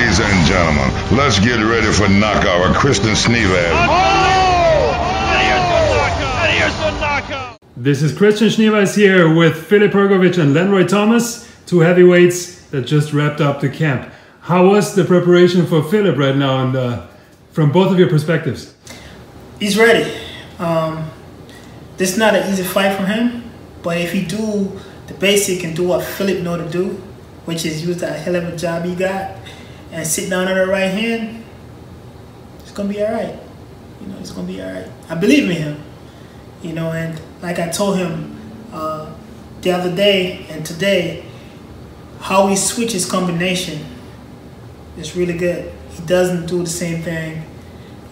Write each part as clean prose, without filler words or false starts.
Ladies and gentlemen, let's get ready for knockout. Kristen Sneevaz. This is Christian Schneeweiss here with Filip Hrgovic and Lenroy Thomas, two heavyweights that just wrapped up the camp. How was the preparation for Philip right now, and from both of your perspectives? He's ready. This is not an easy fight for him, but if he do the basic and do what Philip know to do, which is use that hell of a job he got and sit down on the right hand, it's gonna be all right. You know, it's gonna be all right. I believe in him. You know, and like I told him the other day and today, how he switches combination is really good. He doesn't do the same thing.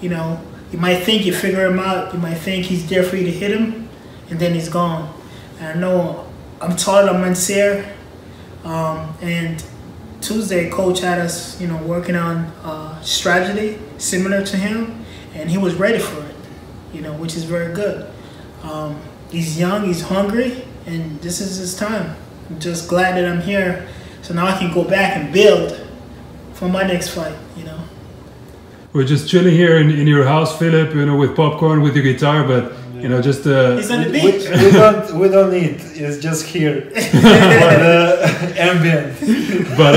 You know, you might think you figure him out. You might think he's there for you to hit him, and then he's gone. And I know I'm taller than Mansour, and Tuesday, coach had us, you know, working on strategy similar to him, and he was ready for it. You know, which is very good. He's young, he's hungry, and this is his time. I'm just glad that I'm here, so now I can go back and build for my next fight, you know. We're just chilling here in your house, Philip, you know, with popcorn, with your guitar, but, you know, just... It's on the beach. We don't eat, it's just here, for the ambient. But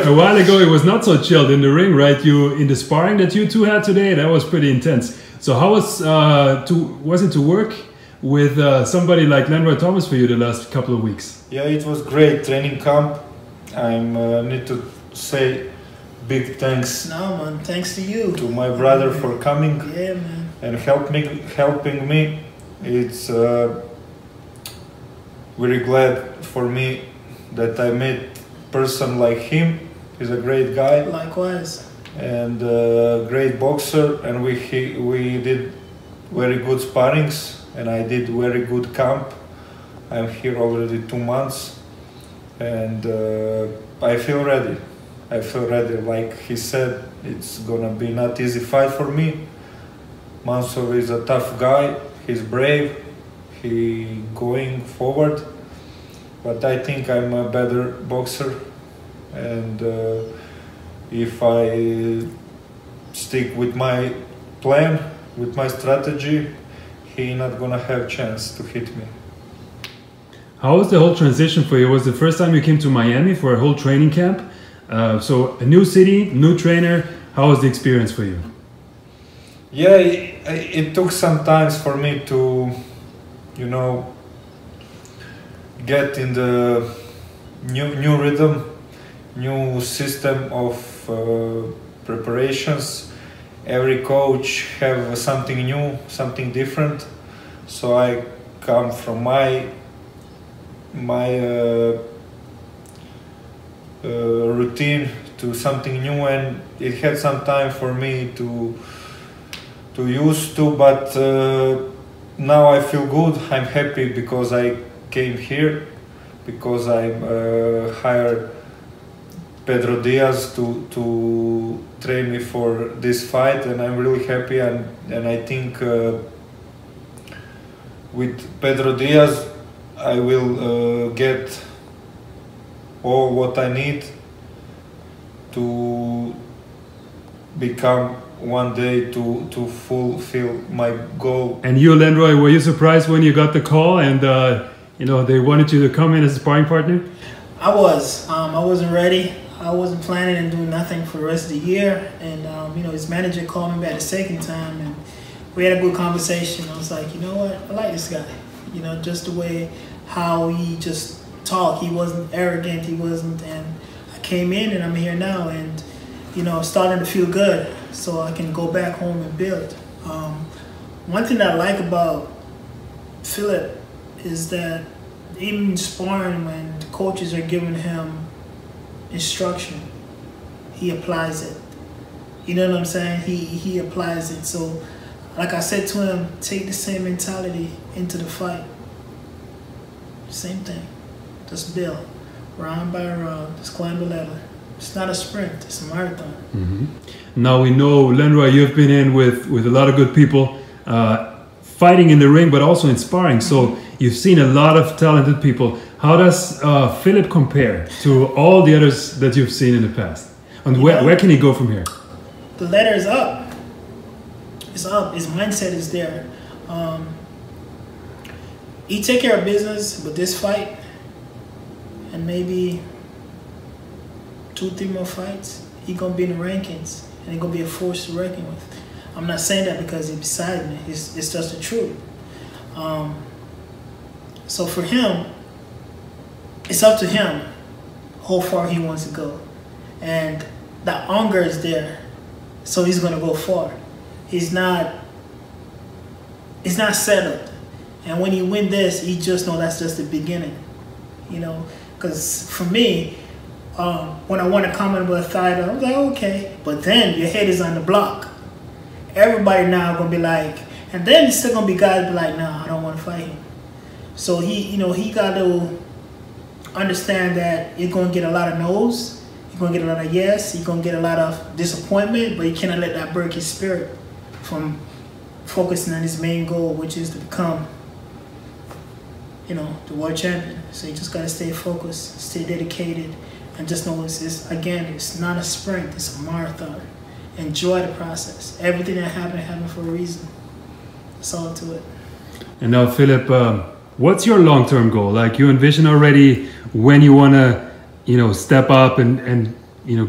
a while ago, it was not so chilled in the ring, right? In the sparring that you two had today, that was pretty intense. So how was it to work with somebody like Lenroy Thomas for you the last couple of weeks? Yeah, it was great training camp. I need to say big thanks. No, man, thanks to you. To my brother for coming. Yeah, man. And helping me. It's very glad for me that I met person like him. He's a great guy. Likewise. And great boxer, and we did very good sparrings, and I did very good camp. I'm here already 2 months, and I feel ready. I feel ready. Like he said, it's gonna be not easy fight for me. Mansour is a tough guy. He's brave. He going forward, but I think I'm a better boxer, and. If I stick with my plan, with my strategy, he not gonna have chance to hit me. How was the whole transition for you? Was it the first time you came to Miami for a whole training camp? So a new city, new trainer. How was the experience for you? Yeah, it took some time for me to, you know, get in the new rhythm, new system of preparations. Every coach have something new, something different. So I come from my routine to something new, and it had some time for me to use to. But now I feel good. I'm happy because I came here, because I'm hired Pedro Diaz to train me for this fight, and I'm really happy, and I think with Pedro Diaz I will get all what I need to become one day to fulfill my goal. And you, Lenroy, were you surprised when you got the call and you know, they wanted you to come in as a sparring partner? I was. I wasn't ready. I wasn't planning on doing nothing for the rest of the year, and you know, his manager called me back the second time, and we had a good conversation. I was like, you know what, I like this guy. You know, just the way how he just talked. He wasn't arrogant. He wasn't, and I came in, and I'm here now, and you know, starting to feel good, so I can go back home and build. One thing I like about Philip is that even sparring, when the coaches are giving him instruction, he applies it. You know what I'm saying? He applies it. So like I said to him, take the same mentality into the fight. Same thing. Just build. Round by round. Just climb the ladder. It's not a sprint, it's a marathon. Mm-hmm. Now we know, Lenroy, you've been in with a lot of good people, fighting in the ring, but also in sparring. So you've seen a lot of talented people. How does Philip compare to all the others that you've seen in the past? And where can he go from here? The ladder is up. It's up. His mindset is there. He take care of business with this fight, and maybe 2-3 more fights. He gonna be in the rankings, and he gonna be a force to reckon with. I'm not saying that because he's beside me. It's just the truth. So for him, it's up to him how far he wants to go, and that hunger is there. So he's gonna go far. It's not settled. And when you win this, you just know that's just the beginning, you know. Because for me, when I won a Commonwealth title, I was like, okay. But then your head is on the block. Everybody now gonna be like, and then it's still gonna be guys be like, nah, I don't want to fight him. So he got to understand that you're gonna get a lot of no's, you're gonna get a lot of yes, you're gonna get a lot of disappointment, but you cannot let that break his spirit from focusing on his main goal, which is to become, the world champion. So you just gotta stay focused, stay dedicated, and just know it's not a sprint, it's a marathon. Enjoy the process. Everything that happened for a reason. That's all to it. And now, Filip, what's your long-term goal? Like, you envision already when you wanna, step up and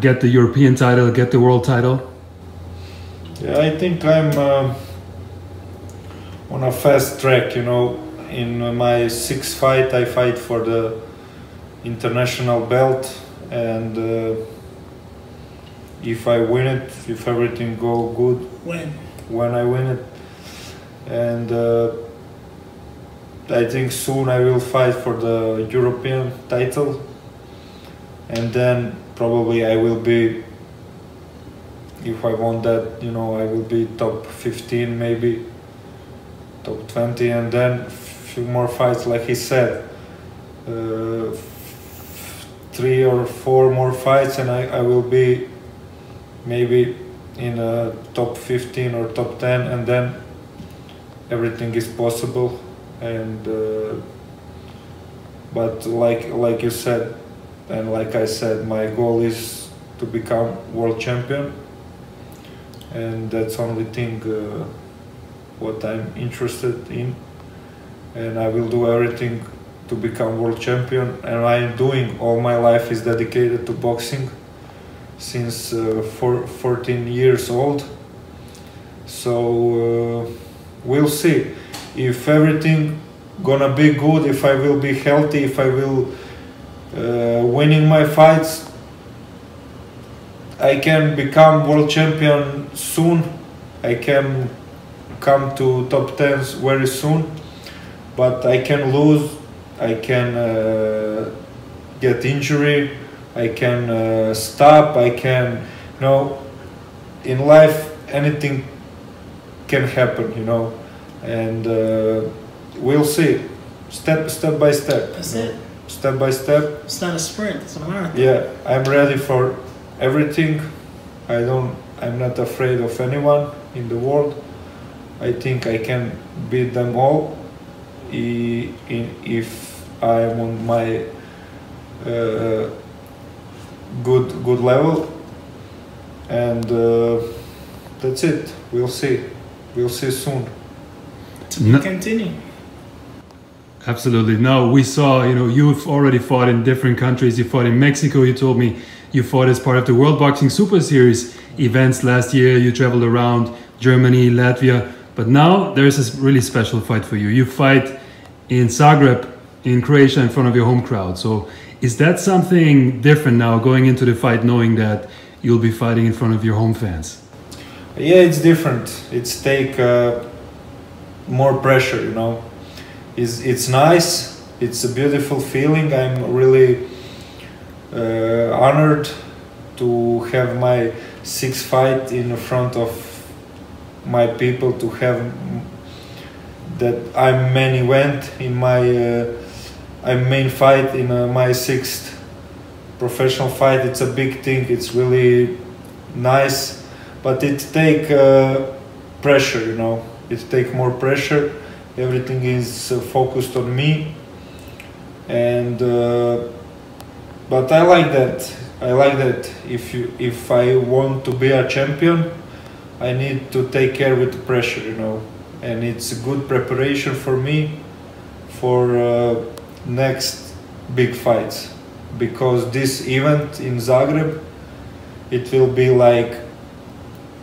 get the European title, get the world title? Yeah, I think I'm on a fast track, In my 6th fight, I fight for the international belt, and if I win it, if everything go good, when I win it, and I think soon I will fight for the European title, and then probably I will be, if I want that, I will be top 15, maybe top 20, and then few more fights, like he said, 3 or 4 more fights, and I will be maybe in a top 15 or top 10, and then everything is possible. And but like you said, and like I said, my goal is to become world champion, and that's only thing what I'm interested in. And I will do everything to become world champion, and I'm doing all my life is dedicated to boxing since 14 years old. So we'll see if everything gonna be good, if I will be healthy, if I will winning my fights. I can become world champion soon. I can come to top 10s very soon. But I can lose, I can get injury, I can stop, I can, in life anything can happen, and we'll see, step by step. That's it. Step by step. It's not a sprint, it's a marathon. Yeah, I'm ready for everything. I'm not afraid of anyone in the world. I think I can beat them all. If I am on my good level, and that's it. We'll see soon. Continue. Absolutely. No, we saw, you've already fought in different countries. You fought in Mexico. You told me you fought as part of the World Boxing Super Series events last year. You traveled around Germany, Latvia. But now there's this really special fight for you. You fight in Zagreb, in Croatia, in front of your home crowd. So is that something different now, going into the fight knowing that you'll be fighting in front of your home fans? Yeah, it's different. It's take more pressure, It's nice. It's a beautiful feeling. I'm really honored to have my 6th fight in front of my people, to have that I'm main event in my I'm main fight in my 6th professional fight. It's a big thing. It's really nice, but it take pressure, It take more pressure. Everything is focused on me, and but I like that. I like that. If I want to be a champion, I need to take care with the pressure, you know, and it's a good preparation for me for next big fights, because this event in Zagreb, it will be like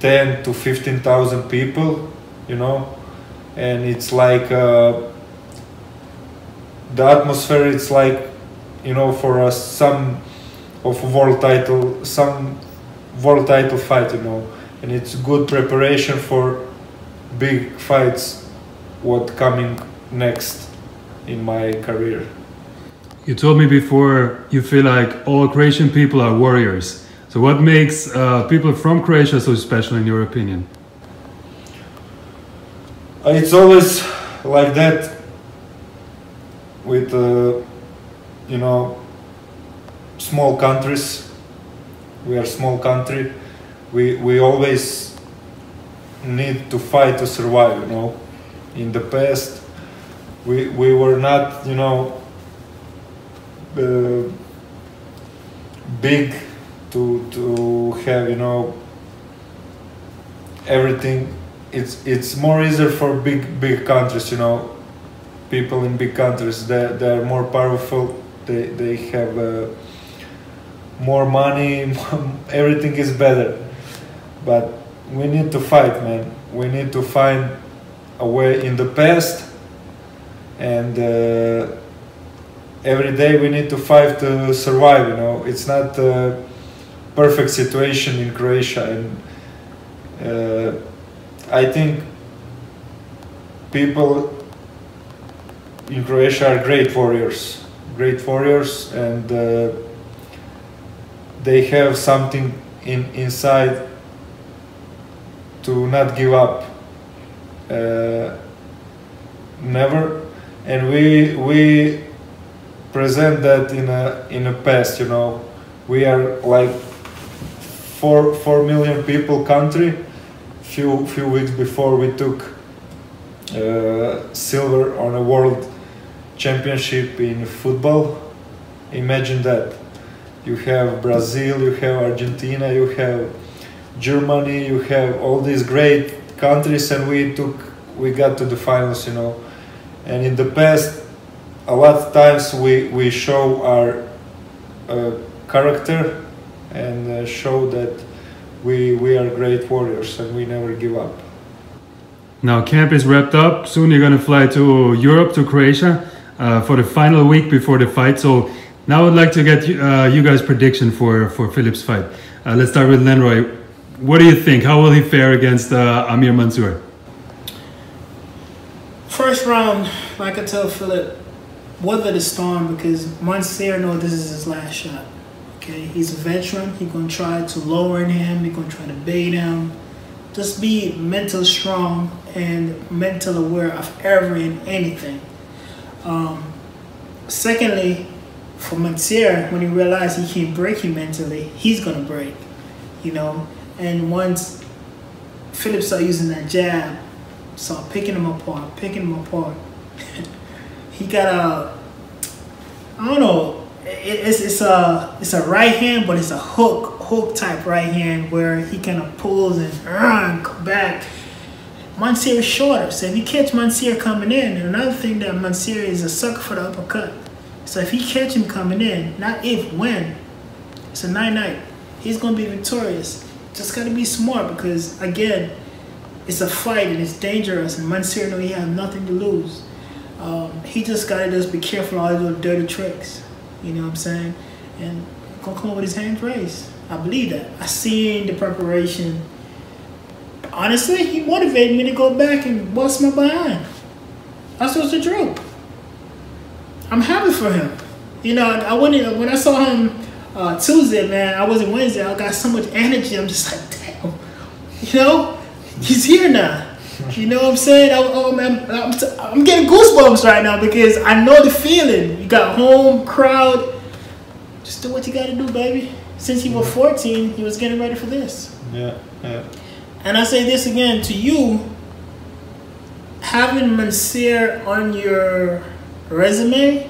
10 to 15,000 people, you know, and it's like the atmosphere. It's like, you know, for us some world title fight, you know, and it's good preparation for big fights what coming next in my career. You told me before you feel like all Croatian people are warriors. So what makes people from Croatia so special in your opinion? It's always like that with, you know, small countries. We are a small country. We always need to fight to survive, you know. In the past, we were not, you know, big to have, you know, everything. It's more easier for big countries, you know. People in big countries, they're more powerful. They have more money. Everything is better. But we need to fight, man. We need to find a way in the past, and every day we need to fight to survive, you know. It's not a perfect situation in Croatia, and I think people in Croatia are great warriors, and they have something inside to not give up, never, and we present that in a past, you know. We are like 4 million people country. Few weeks before we took silver on a world championship in football. Imagine that. You have Brazil, you have Argentina, you have Germany, you have all these great countries, and we got to the finals, you know. And in the past, a lot of times we show our character and show that we are great warriors and we never give up. Now camp is wrapped up. Soon you're going to fly to Europe, to Croatia, for the final week before the fight. So now I'd like to get you guys' prediction for Philip's fight. Let's start with Lenroy. What do you think? How will he fare against Amir Mansour? First round, like I tell Philip, weather the storm, because Mansour knows this is his last shot. Okay, he's a veteran. He's gonna try to lower him. He's gonna try to bait him. Just be mental strong and mental aware of every and anything. Secondly, for Mansour, when he realizes he can't break him mentally, he's gonna break. You know, and once Phillips started using that jab, started picking him apart, he got I don't know. It's a right hand, but it's a hook type right hand where he kind of pulls and come back. Mansour is shorter, so if you catch Mansour coming in, and another thing that Mansour is a sucker for the uppercut. So if he catch him coming in, not if, when, it's a night. He's gonna be victorious. Just gotta be smart, because again, it's a fight and it's dangerous, and Mansour knows he has nothing to lose. He just gotta be careful of all those dirty tricks. You know what I'm saying? And gonna come up with his hands raised. I believe that. I seen the preparation. Honestly, he motivated me to go back and bust my behind. That's what's the truth. I'm happy for him. You know, when I saw him Tuesday, man, I wasn't Wednesday. I got so much energy. I'm just like, damn. You know, he's here now. You know what I'm saying? I'm getting goosebumps right now, because I know the feeling. You got home, crowd. Just do what you got to do, baby. Since he was 14, he was getting ready for this. Yeah. And I say this again to you. Having Mansour on your resume,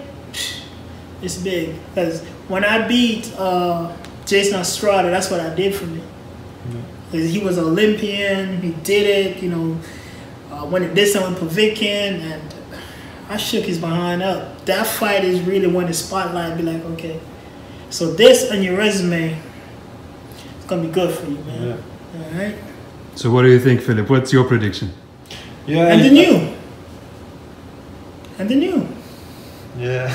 it's big. Because when I beat Jason Estrada, that's what I did for me. He was an Olympian. He did it. You know, when he did something with Povetkin, and I shook his behind up. That fight is really when the spotlight be like, okay, so this on your resume, it's gonna be good for you, man. Yeah. All right. So what do you think, Philip? What's your prediction? Yeah. And then you. And then you. Yeah.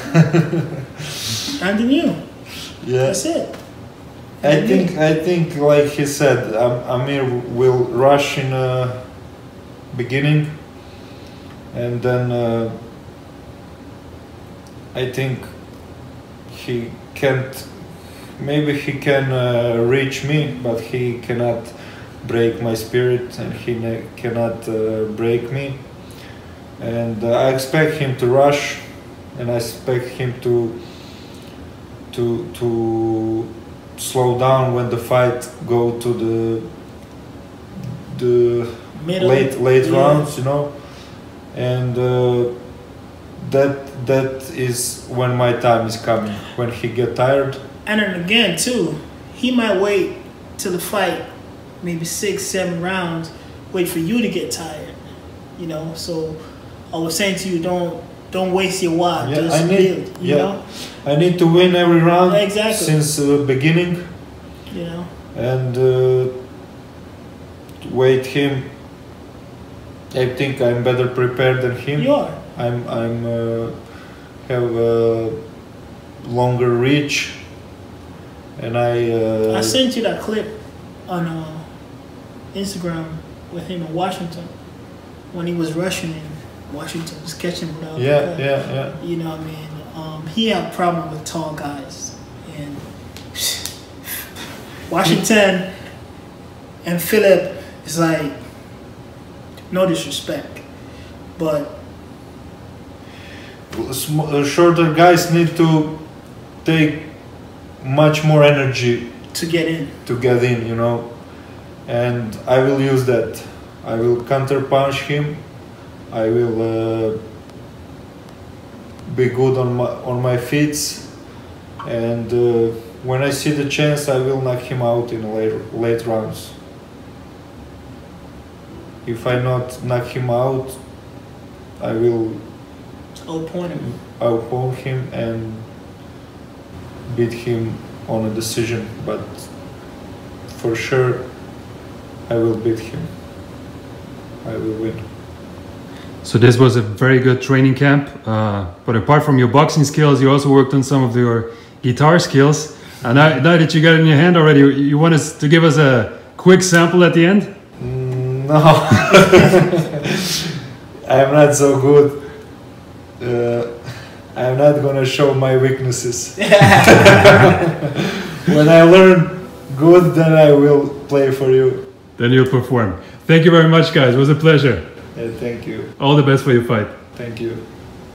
And then you. Yeah. That's it. I think, like he said, Amir will rush in beginning, and then I think he can't. Maybe he can reach me, but he cannot break my spirit, and he cannot break me. And I expect him to rush, and I expect him to slow down when the fight go to the Middle. late rounds, you know, and that is when my time is coming, when he get tired. And then again, too, he might wait till the fight, maybe 6-7 rounds, wait for you to get tired, you know. So I was saying to you, don't waste your while. Yeah, just build, you know. I need to win every round Exactly. since the beginning, You know. and wait him. I think I'm better prepared than him. You are. I'm have a longer reach, and I sent you that clip on Instagram with him in Washington when he was rushing in Washington, just catching him without. yeah. You know what I mean? He had a problem with tall guys, and Washington and Philip is like, no disrespect, but Shorter guys need to take much more energy to get in. to get in, you know, and I will use that. I will counter punch him. I will be good on my feet, and when I see the chance, I will knock him out in late rounds. If I not knock him out, I will outpoint him and beat him on a decision. But for sure, I will beat him. I will win. So this was a very good training camp. But apart from your boxing skills, you also worked on some of your guitar skills. And now that you got it in your hand already, you want us to give us a quick sample at the end? No, I'm not so good. I'm not gonna show my weaknesses. When I learn good, then I will play for you. Then you'll perform. Thank you very much, guys. It was a pleasure. Thank you. All the best for your fight. Thank you.